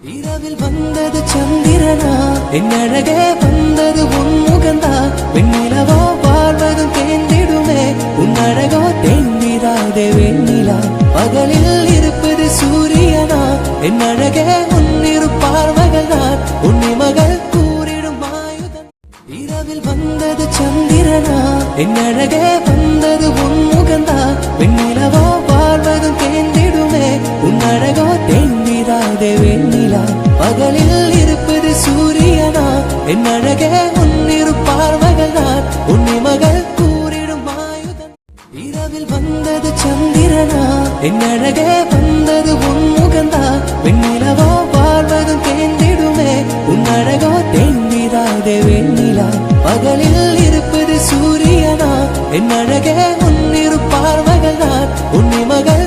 இரவில் வந்தது சந்திரனா என் அழகே வந்தது உன் முகந்தா வெண்ணிலவோ வாழ்வதும் தேர்ந்திடுமே உன் அழகோ தேர்ந்திராதே வெண்ணிலா பகலில் இருப்பது சூரியனா என் அழகே உன்னிரு பார்வைகள் தான் உன்னிமகள் கூறிடும் ஆயுதம் இரவில் வந்தது சந்திரனா என் அழகே வந்தது உன் முகந்தா வெண்ணிலவோ வாழ்வதும் தேர்ந்திடுமே உன் அழகோ தேர்ந்திராதே வெண்ணிலா பகலில் இருப்பது சூரியனா என் அழகே உன்னிரு பார்வைகள் தான் உன்னிமகள் கூறிடும் ஆயுதம் இரவில் வந்தது சந்திரனா என் அழகே வந்தது உன் முகந்தா வெண்ணிலவோ வாழ்வதும் தேர்ந்திடுமே உன் அழகோ தேர்ந்திராதே வெண்ணிலா பகலில் இருப்பது சூரியனா என் அழகே உன்னிரு பார்வைகள் தான் உன்னிமகள்